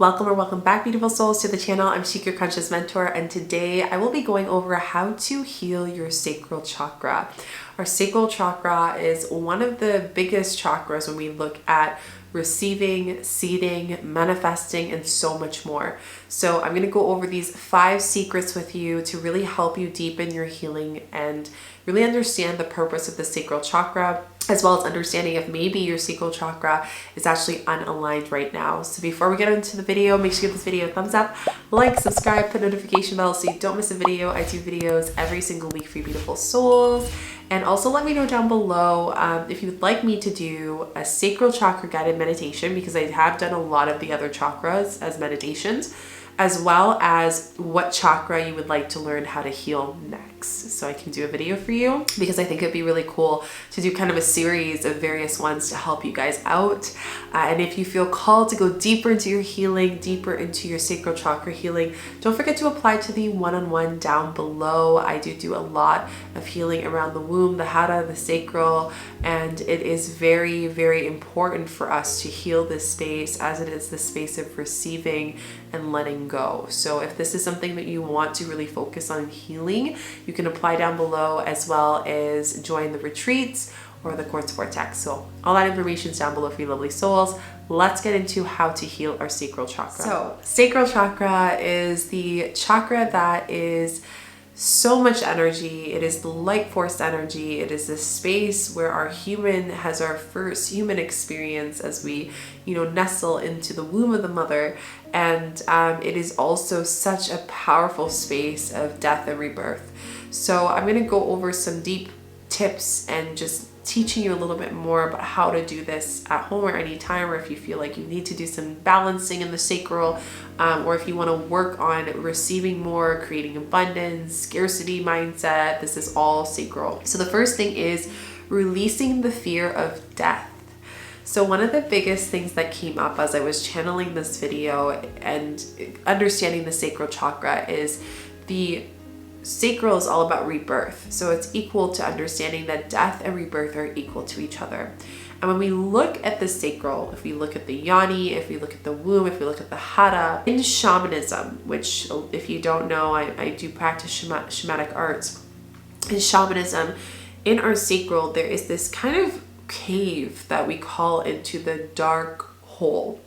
Welcome or welcome back, beautiful souls, to the channel. I'm Chica, your conscious mentor, and today I will be going over how to heal your sacral chakra. Our sacral chakra is one of the biggest chakras when we look at receiving, seeding, manifesting, and so much more. So I'm going to go over these 5 secrets with you to really help you deepen your healing and really understand the purpose of the sacral chakra, as well as understanding if maybe your sacral chakra is actually unaligned right now. So before we get into the video, make sure you give this video a thumbs up, like, subscribe, put notification bell so you don't miss a video. I do videos every single week for you beautiful souls. And also let me know down below if you'd like me to do a sacral chakra guided meditation, because I have done a lot of the other chakras as meditations, as well as what chakra you would like to learn how to heal next. So I can do a video for you, because I think it'd be really cool to do kind of a series of various ones to help you guys out. And if you feel called to go deeper into your healing, deeper into your sacral chakra healing, don't forget to apply to the one-on-one down below. I do a lot of healing around the womb, the hara, the sacral, and it is very, very important for us to heal this space, as it is the space of receiving and letting go. So if this is something that you want to really focus on healing, you can apply down below, as well as join the retreats or the quartz vortex. So all that information is down below for you lovely souls. Let's get into how to heal our sacral chakra. So sacral chakra is the chakra that is so much energy. It is the light force energy. It is the space where our human has our first human experience as we, nestle into the womb of the mother. And it is also such a powerful space of death and rebirth. So I'm going to go over some deep tips and just teaching you a little bit more about how to do this at home or anytime, or if you feel like you need to do some balancing in the sacral, or if you want to work on receiving more, creating abundance, scarcity mindset. This is all sacral. So the first thing is releasing the fear of death. So one of the biggest things that came up as I was channeling this video and understanding the sacral chakra is the sacral is all about rebirth. So it's equal to understanding that death and rebirth are equal to each other. And when we look at the sacral, if we look at the yoni, if we look at the womb, if we look at the hara, in shamanism, which if you don't know, I do practice shamanic arts. In shamanism, in our sacral, there is this kind of cave that we call into the dark hole.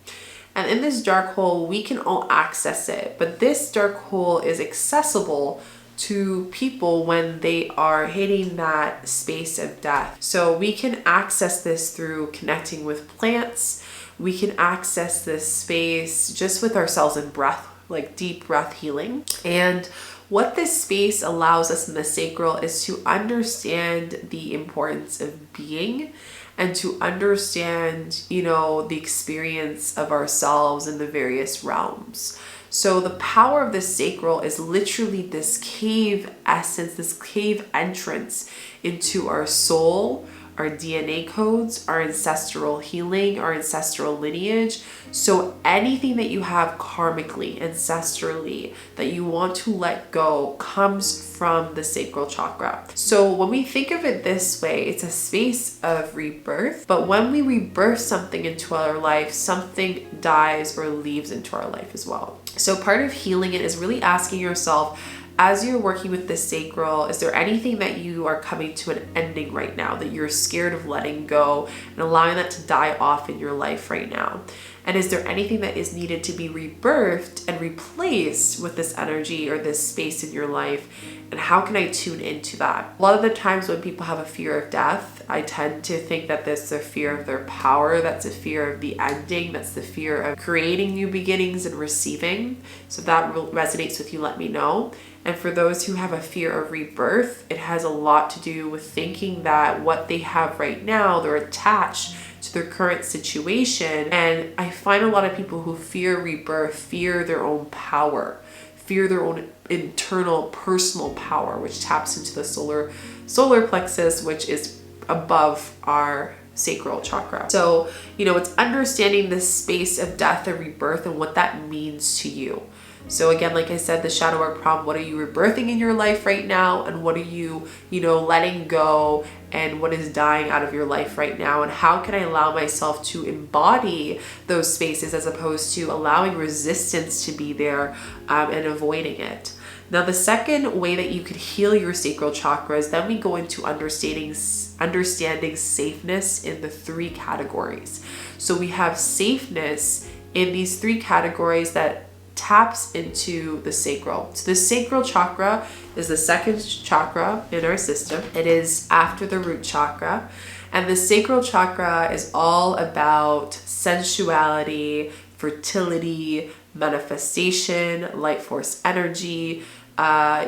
And in this dark hole, we can all access it. But this dark hole is accessible to people when they are hitting that space of death. So we can access this through connecting with plants. We can access this space just with ourselves in breath, like deep breath healing. And what this space allows us in the sacral is to understand the importance of being, and to understand, the experience of ourselves in the various realms. So the power of the sacral is literally this cave essence, this cave entrance into our soul, our DNA codes, our ancestral healing, our ancestral lineage. So anything that you have karmically, ancestrally, that you want to let go comes from the sacral chakra. So when we think of it this way, it's a space of rebirth. But when we rebirth something into our life, something dies or leaves into our life as well. So part of healing it is really asking yourself, as you're working with the sacral, is there anything that you are coming to an ending right now that you're scared of letting go and allowing that to die off in your life right now? And is there anything that is needed to be rebirthed and replaced with this energy or this space in your life? And how can I tune into that? A lot of the times when people have a fear of death, I tend to think that that's a fear of their power, that's a fear of the ending, that's the fear of creating new beginnings and receiving. So if that resonates with you, let me know. And for those who have a fear of rebirth, it has a lot to do with thinking that what they have right now, they're attached to their current situation. And I find a lot of people who fear rebirth fear their own power, fear their own internal personal power, which taps into the solar plexus, which is above our sacral chakra. So, you know, it's understanding this space of death and rebirth and what that means to you. So again, like I said, the shadow work prompt, what are you rebirthing in your life right now? And what are you, you know, letting go, and what is dying out of your life right now? And how can I allow myself to embody those spaces as opposed to allowing resistance to be there and avoiding it? Now, the second way that you could heal your sacral chakras, then we go into understanding safeness in the 3 categories. So we have safeness in these 3 categories that taps into the sacral. So the sacral chakra is the second chakra in our system. It is after the root chakra. And the sacral chakra is all about sensuality, fertility, manifestation, light force energy,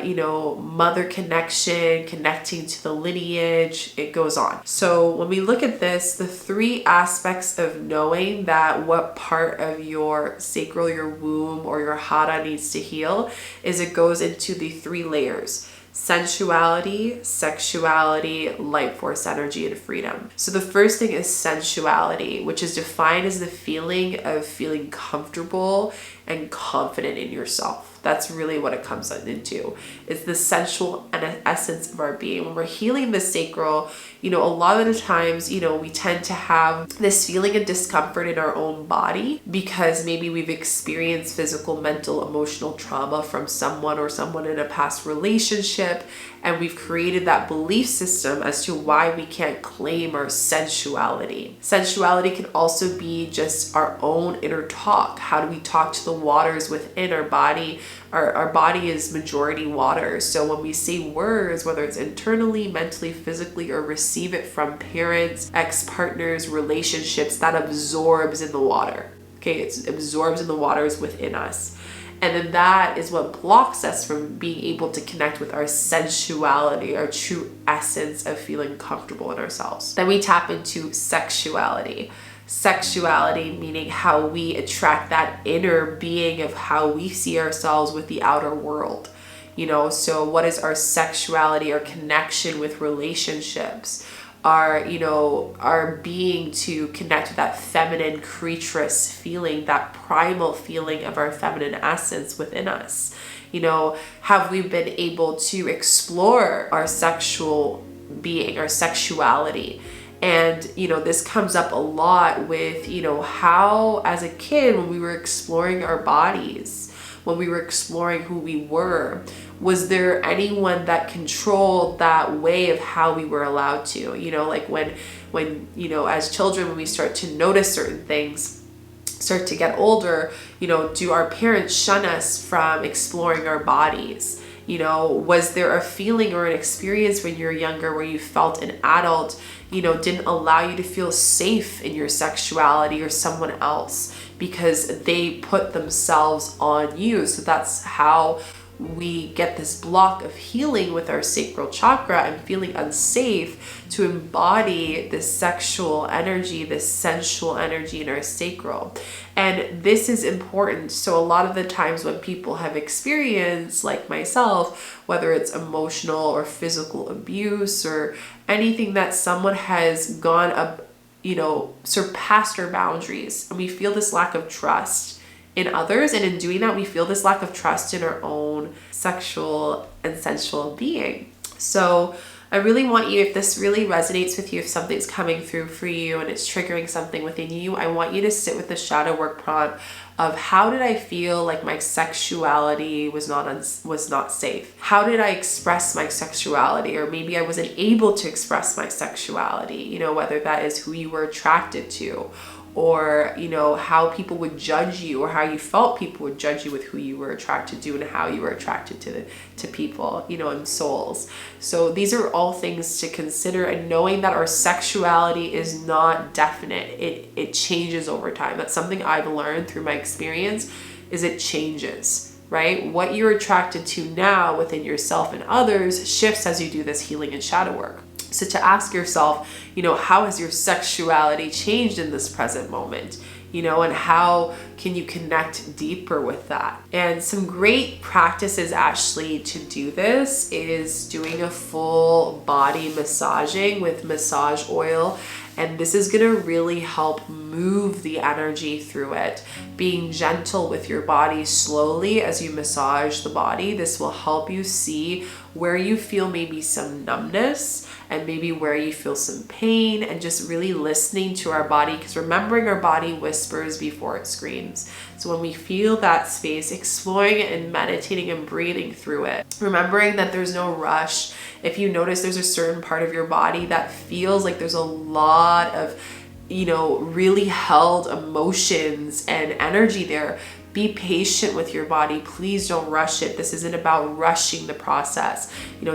you know, mother connection, connecting to the lineage, it goes on. So when we look at this, the 3 aspects of knowing that what part of your sacral, your womb, or your hara needs to heal is it goes into the 3 layers: sensuality, sexuality, light force energy, and freedom. So the first thing is sensuality, which is defined as the feeling of feeling comfortable and confident in yourself. That's really what it comes into. It's the sensual essence of our being. When we're healing the sacral, you know, a lot of the times, you know, we tend to have this feeling of discomfort in our own body because maybe we've experienced physical, mental, emotional trauma from someone or someone in a past relationship, and we've created that belief system as to why we can't claim our sensuality. Sensuality can also be just our own inner talk. How do we talk to the waters within our body? Our body is majority water. So when we say words, whether it's internally, mentally, physically, or receive it from parents, ex-partners, relationships, that absorbs in the water. Okay, it absorbs in the waters within us. And then that is what blocks us from being able to connect with our sensuality, our true essence of feeling comfortable in ourselves. Then we tap into sexuality. Sexuality meaning how we attract that inner being of how we see ourselves with the outer world. You know, so what is our sexuality, our connection with relationships, our, you know, our being to connect with that feminine creaturous feeling, that primal feeling of our feminine essence within us. You know, have we been able to explore our sexual being, our sexuality? And, you know, this comes up a lot with, you know, how as a kid, when we were exploring our bodies, when we were exploring who we were, was there anyone that controlled that way of how we were allowed to? You know, like when, you know, as children, when we start to notice certain things, start to get older, you know, do our parents shun us from exploring our bodies? You know, was there a feeling or an experience when you were younger where you felt an adult, you know, didn't allow you to feel safe in your sexuality or someone else because they put themselves on you? So that's how we get this block of healing with our sacral chakra and feeling unsafe to embody this sexual energy, this sensual energy in our sacral. And this is important. So a lot of the times when people have experienced, like myself, whether it's emotional or physical abuse or anything that someone has gone up, you know, surpassed our boundaries, and we feel this lack of trust in others, and in doing that we feel this lack of trust in our own sexual and sensual being. So I really want you, if this really resonates with you, if something's coming through for you and it's triggering something within you, I want you to sit with the shadow work prompt of how did I feel like my sexuality was not safe? How did I express my sexuality? Or maybe I wasn't able to express my sexuality, you know, whether that is who you were attracted to, or, you know, how people would judge you, or how you felt people would judge you with who you were attracted to and how you were attracted to people, you know, and souls. So these are all things to consider, and knowing that our sexuality is not definite. It changes over time. That's something I've learned through my experience, is it changes, right? What you're attracted to now within yourself and others shifts as you do this healing and shadow work. So to ask yourself, you know, how has your sexuality changed in this present moment? You know, and how can you connect deeper with that? And some great practices actually to do this is doing a full body massaging with massage oil And this is gonna really help move the energy through it. Being gentle with your body slowly as you massage the body. This will help you see where you feel maybe some numbness and maybe where you feel some pain, and just really listening to our body, because remembering our body whispers before it screams. So when we feel that space, exploring it and meditating and breathing through it, remembering that there's no rush. If you notice there's a certain part of your body that feels like there's a lot of, really held emotions and energy there, be patient with your body. Please don't rush it. This isn't about rushing the process.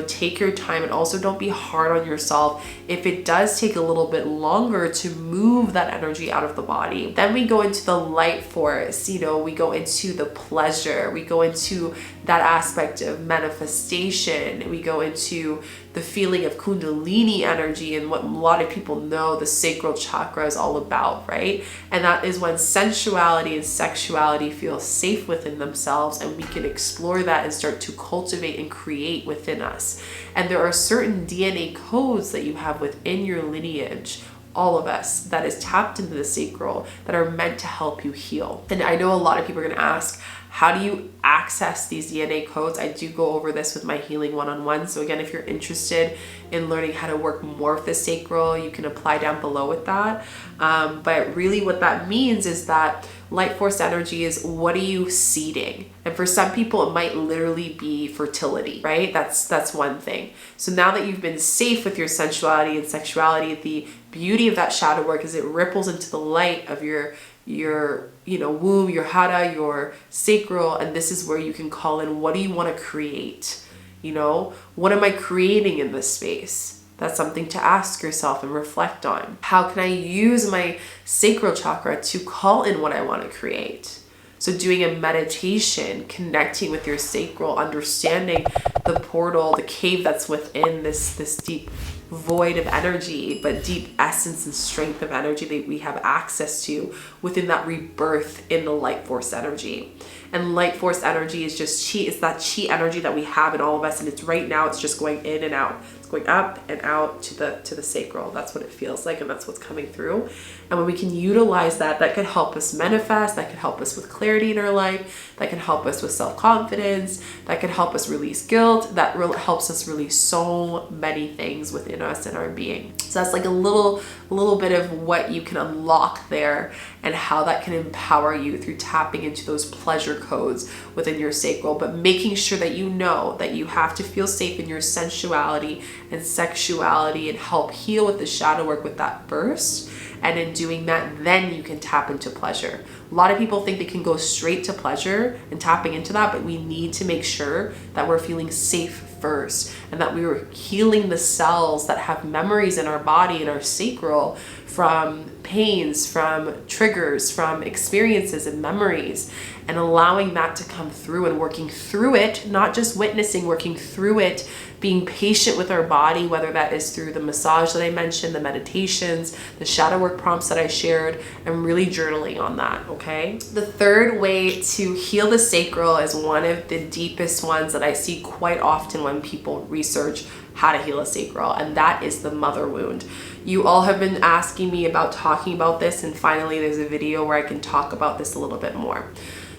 Take your time, and also don't be hard on yourself if it does take a little bit longer to move that energy out of the body. Then we go into the light force, we go into the pleasure, we go into that aspect of manifestation, we go into the feeling of Kundalini energy, and what a lot of people know the sacral chakra is all about, right? And that is when sensuality and sexuality feel safe within themselves, and we can explore that and start to cultivate and create within us. And there are certain DNA codes that you have within your lineage, all of us, that is tapped into the sacral, that are meant to help you heal. And I know a lot of people are going to ask, how do you access these DNA codes? I do go over this with my healing one-on-one. So again, if you're interested in learning how to work more with the sacral, you can apply down below with that. But really what that means is that light force energy is, what are you seeding? And for some people, it might literally be fertility, right? That's one thing. So now that you've been safe with your sensuality and sexuality, the beauty of that shadow work is it ripples into the light of your womb, your hara, your sacral, and this is where you can call in, what do you want to create? What am I creating in this space? That's something to ask yourself and reflect on. How can I use my sacral chakra to call in what I want to create? So doing a meditation, connecting with your sacral, understanding the portal, the cave that's within this deep void of energy, but deep essence and strength of energy that we have access to within that rebirth in the light force energy. And light force energy is just chi. It's that chi energy that we have in all of us, and it's right now, it's just going in and out. It's going up and out to the sacral. That's what it feels like, and that's what's coming through. And when we can utilize that, that could help us manifest, that could help us with clarity in our life, that can help us with self-confidence, that can help us release guilt, that helps us release so many things within us and our being. So that's like a little bit of what you can unlock there, and how that can empower you through tapping into those pleasure codes within your sacral, but making sure that you know that you have to feel safe in your sensuality and sexuality, and help heal with the shadow work with that first. And in doing that, then you can tap into pleasure. A lot of people think they can go straight to pleasure and tapping into that, but we need to make sure that we're feeling safe first, and that we were healing the cells that have memories in our body and our sacral from pains, from triggers, from experiences and memories, and allowing that to come through and working through it, not just witnessing, working through it, being patient with our body, whether that is through the massage that I mentioned, the meditations, the shadow work prompts that I shared, and really journaling on that, okay? The third way to heal the sacral is one of the deepest ones that I see quite often when people research how to heal a sacral, and that is the mother wound. You all have been asking me about talking about this, and finally there's a video where I can talk about this a little bit more.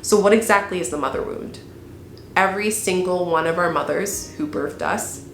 So what exactly is the mother wound? Every single one of our mothers who birthed us,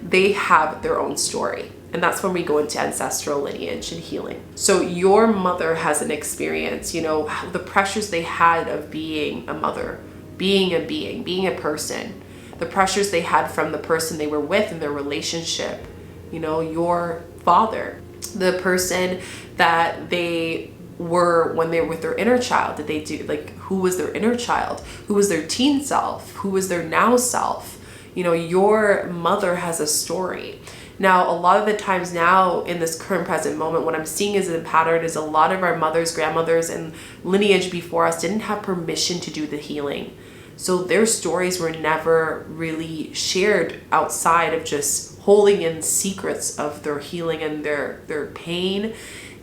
they have their own story. And that's when we go into ancestral lineage and healing. So your mother has an experience, the pressures they had of being a mother, being a being, being a person, the pressures they had from the person they were with in their relationship, your father, the person that they were when they were with their inner child. Did they do, who was their inner child? Who was their teen self? Who was their now self? Your mother has a story. Now, a lot of the times now in this current present moment, what I'm seeing as a pattern is a lot of our mothers, grandmothers, and lineage before us didn't have permission to do the healing. So their stories were never really shared outside of just holding in secrets of their healing and their pain,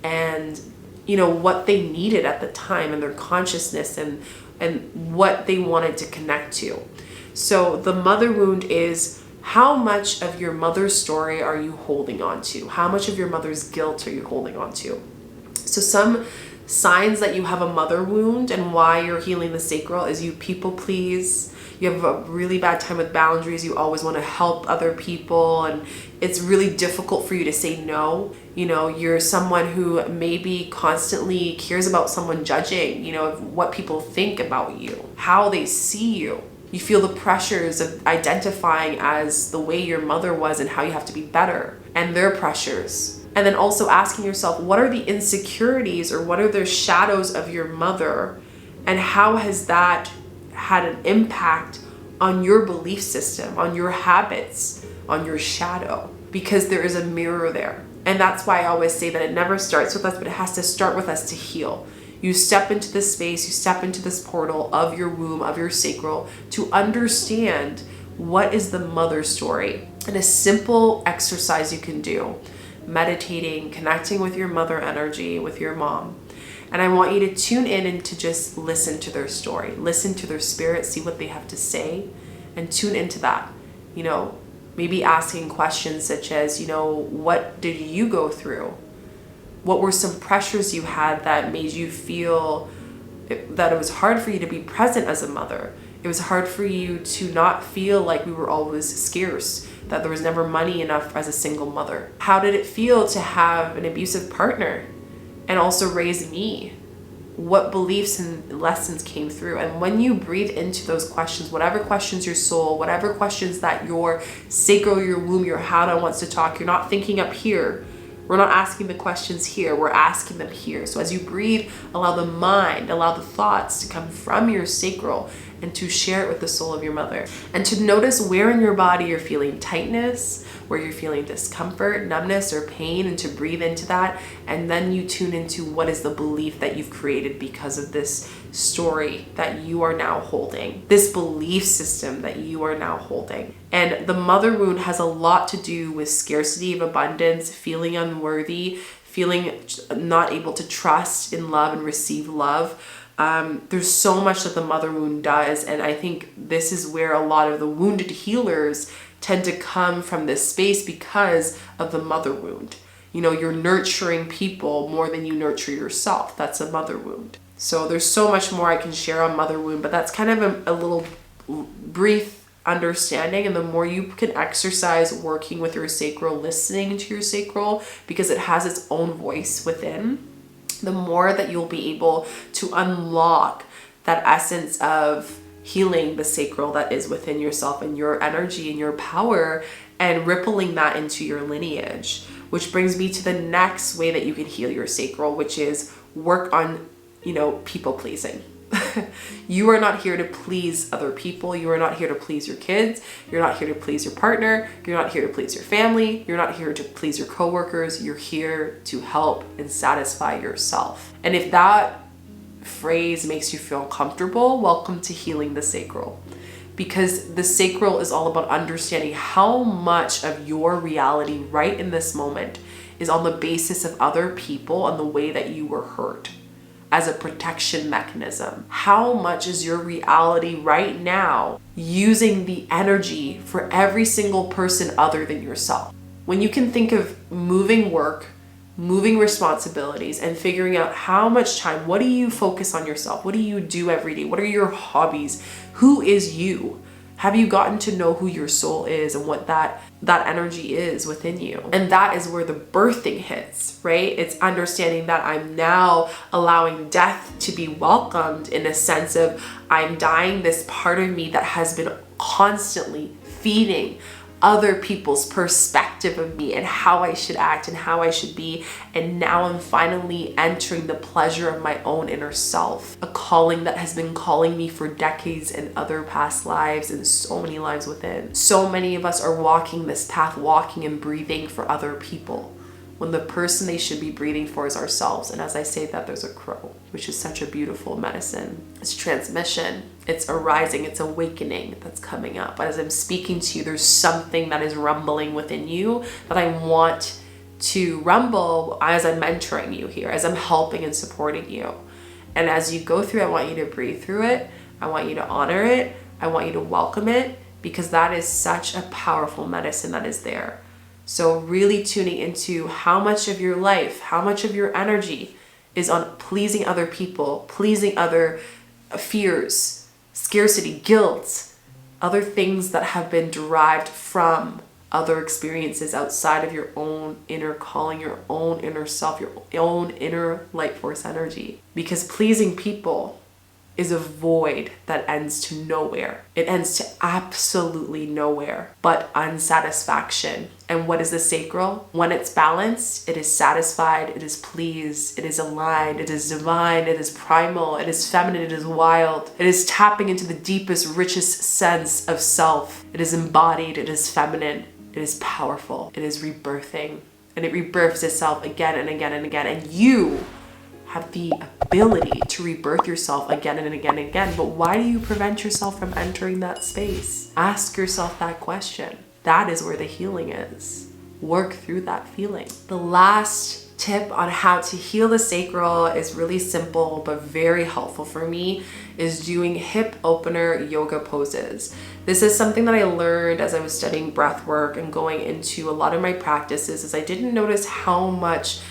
and what they needed at the time, and their consciousness, and what they wanted to connect to. So the mother wound is How much of your mother's story are you holding on to? How much of your mother's guilt are you holding on to? So some signs that you have a mother wound and why you're healing the sacral is you people please. You have a really bad time with boundaries. You always want to help other people, and it's really difficult for you to say no. You know, you're someone who maybe constantly cares about someone judging, you know, what people think about you, how they see you. You feel the pressures of identifying as the way your mother was and how you have to be better, and their pressures. And then also asking yourself, what are the insecurities or what are the shadows of your mother, and how has that had an impact on your belief system, on your habits, on your shadow? Because there is a mirror there. And that's why I always say that it never starts with us, but it has to start with us to heal. You step into this space, you step into this portal of your womb, of your sacral, to understand what is the mother story. And a simple exercise you can do, meditating, connecting with your mother energy, with your mom. And I want you to tune in and to just listen to their story, listen to their spirit, see what they have to say, and tune into that. You know, maybe asking questions such as, you know, what did you go through? What were some pressures you had that made you feel that it was hard for you to be present as a mother? It was hard for you to not feel like we were always scarce, that there was never money enough as a single mother. How did it feel to have an abusive partner and also raise me? What beliefs and lessons came through? And when you breathe into those questions, whatever questions your soul, whatever questions that your sacral, your womb, your hana wants to talk, you're not thinking up here. We're not asking the questions here, we're asking them here. So as you breathe, allow the mind, allow the thoughts to come from your sacral and to share it with the soul of your mother. And to notice where in your body you're feeling tightness, where you're feeling discomfort, numbness, or pain, and to breathe into that. And then you tune into what is the belief that you've created because of this story that you are now holding, this belief system that you are now holding. And the mother wound has a lot to do with scarcity of abundance, feeling unworthy, feeling not able to trust in love and receive love. There's so much that the mother wound does, and I think this is where a lot of the wounded healers tend to come from this space because of the mother wound. You know, you're nurturing people more than you nurture yourself. That's a mother wound. So there's so much more I can share on mother wound, but that's kind of a little brief understanding. And the more you can exercise working with your sacral, listening to your sacral, because it has its own voice within, the more that you'll be able to unlock that essence of healing the sacral that is within yourself and your energy and your power, and rippling that into your lineage. Which brings me to the next way that you can heal your sacral, which is work on, you know, people pleasing. You are not here to please other people. You are not here to please your kids. You're not here to please your partner. You're not here to please your family. You're not here to please your coworkers. You're here to help and satisfy yourself. And if that phrase makes you feel comfortable, welcome to healing the sacral. Because the sacral is all about understanding how much of your reality right in this moment is on the basis of other people and the way that you were hurt as a protection mechanism. How much is your reality right now using the energy for every single person other than yourself? When you can think of moving work, moving responsibilities, and figuring out how much time, what do you focus on yourself? What do you do every day? What are your hobbies? Who is you? Have you gotten to know who your soul is and what that energy is within you? And that is where the birthing hits, right? It's understanding that I'm now allowing death to be welcomed, in a sense of I'm dying this part of me that has been constantly feeding other people's perspective of me and how I should act and how I should be. And now I'm finally entering the pleasure of my own inner self, a calling that has been calling me for decades and other past lives and so many lives within. So many of us are walking this path, walking and breathing for other people, when the person they should be breathing for is ourselves. And as I say that, there's a crow, which is such a beautiful medicine. It's transmission, it's arising, it's awakening that's coming up. As I'm speaking to you, there's something that is rumbling within you that I want to rumble as I'm mentoring you here, as I'm helping and supporting you. And as you go through, I want you to breathe through it. I want you to honor it. I want you to welcome it, because that is such a powerful medicine that is there. So really tuning into how much of your life, how much of your energy is on pleasing other people, pleasing other fears, scarcity, guilt, other things that have been derived from other experiences outside of your own inner calling, your own inner self, your own inner light force energy. Because pleasing people is a void that ends to nowhere. It ends to absolutely nowhere but unsatisfaction. And what is the sacral? When it's balanced, it is satisfied, it is pleased, it is aligned, it is divine, it is primal, it is feminine, it is wild. It is tapping into the deepest, richest sense of self. It is embodied, it is feminine, it is powerful, it is rebirthing. And it rebirths itself again and again and again. And you have the ability to rebirth yourself again and again and again. But why do you prevent yourself from entering that space? Ask yourself that question. That is where the healing is. Work through that feeling. The last tip on how to heal the sacral is really simple but very helpful for me, is doing hip opener yoga poses. This is something that I learned as I was studying breath work and going into a lot of my practices, is I didn't notice how much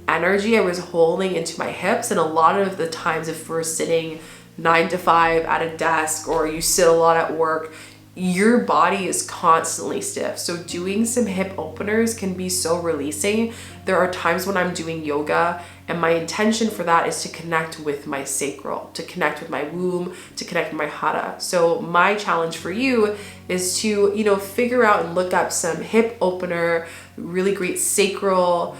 energy I was holding into my hips. And a lot of the times, if we're sitting 9 to 5 at a desk, or you sit a lot at work, your body is constantly stiff. So doing some hip openers can be so releasing. There are times when I'm doing yoga and my intention for that is to connect with my sacral, to connect with my womb, to connect with my hara. So my challenge for you is to, figure out and look up some hip opener, really great sacral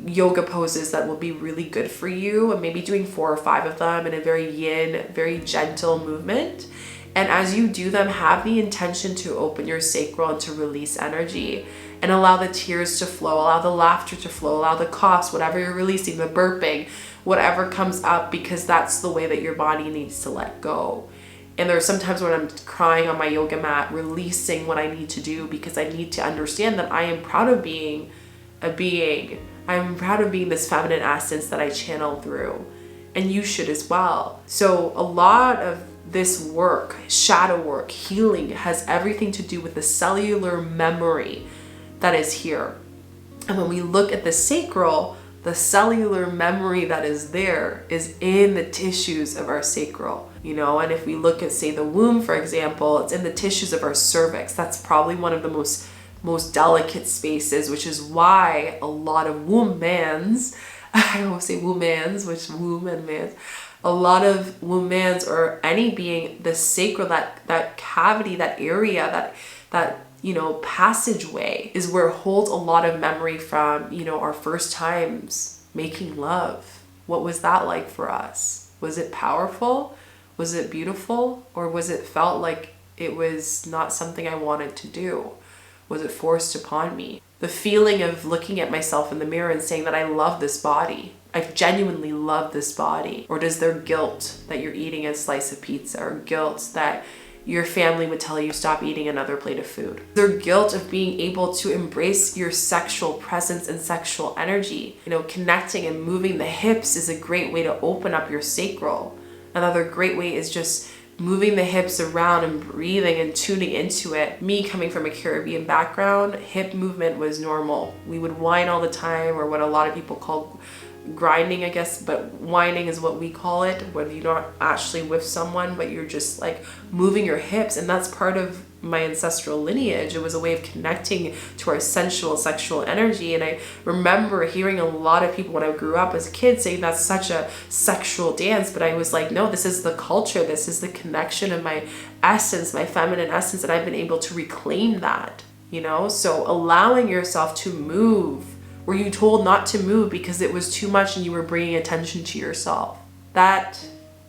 yoga poses that will be really good for you, and maybe doing 4 or 5 of them in a very yin, very gentle movement. And as you do them, have the intention to open your sacral and to release energy, and allow the tears to flow, allow the laughter to flow, allow the coughs, whatever you're releasing, the burping, whatever comes up, because that's the way that your body needs to let go. And there are sometimes when I'm crying on my yoga mat, releasing what I need to do, because I need to understand that I am proud of being a being. I'm proud of being this feminine essence that I channel through, and you should as well. So a lot of this work, shadow work, healing, has everything to do with the cellular memory that is here. And when we look at the sacral, the cellular memory that is there is in the tissues of our sacral, and if we look at, say, the womb, for example, it's in the tissues of our cervix. That's probably one of the most delicate spaces, which is why a lot of womb-mans, I always say womb-mans, which womb and mans, a lot of womb-mans, or any being, the sacral, that cavity, that area, that passageway is where it holds a lot of memory from, our first times making love. What was that like for us? Was it powerful? Was it beautiful? Or was it felt like it was not something I wanted to do? Was it forced upon me? The feeling of looking at myself in the mirror and saying that I love this body. I genuinely love this body. Or does there guilt that you're eating a slice of pizza, or guilt that your family would tell you stop eating another plate of food? Their guilt of being able to embrace your sexual presence and sexual energy. Connecting and moving the hips is a great way to open up your sacral. Another great way is just moving the hips around and breathing and tuning into it. Me coming from a Caribbean background, hip movement was normal. We would whine all the time, or what a lot of people call grinding, I guess, but whining is what we call it, when you're not actually with someone, but you're just like moving your hips. And that's part of my ancestral lineage. It was a way of connecting to our sensual sexual energy. And I remember hearing a lot of people when I grew up as a kid saying that's such a sexual dance, but I was like, no, this is the culture, this is the connection of my essence, my feminine essence, and I've been able to reclaim that, so allowing yourself to move. Were you told not to move because it was too much and you were bringing attention to yourself? That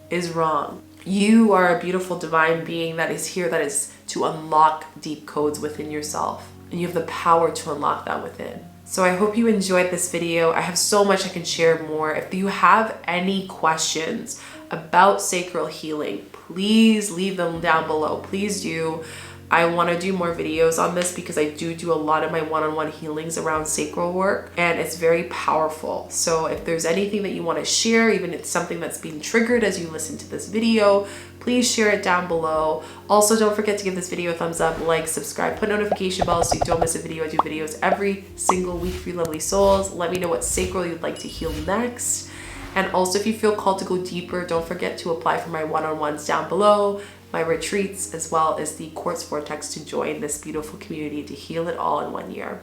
is wrong. You are a beautiful divine being that is here, that is to unlock deep codes within yourself. And you have the power to unlock that within. So I hope you enjoyed this video. I have so much I can share more. If you have any questions about sacral healing, please leave them down below. Please do. I want to do more videos on this because I do a lot of my one-on-one healings around sacral work, and it's very powerful. So if there's anything that you want to share, even if it's something that's being triggered as you listen to this video, please share it down below. Also, don't forget to give this video a thumbs up, like, subscribe, put notification bells so you don't miss a video. I do videos every single week for you lovely souls. Let me know what sacral you'd like to heal next. And also, if you feel called to go deeper, don't forget to apply for my one-on-ones down below, my retreats, as well as the Quartz Vortex to join this beautiful community to heal it all in 1 year.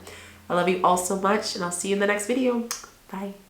I love you all so much, and I'll see you in the next video. Bye.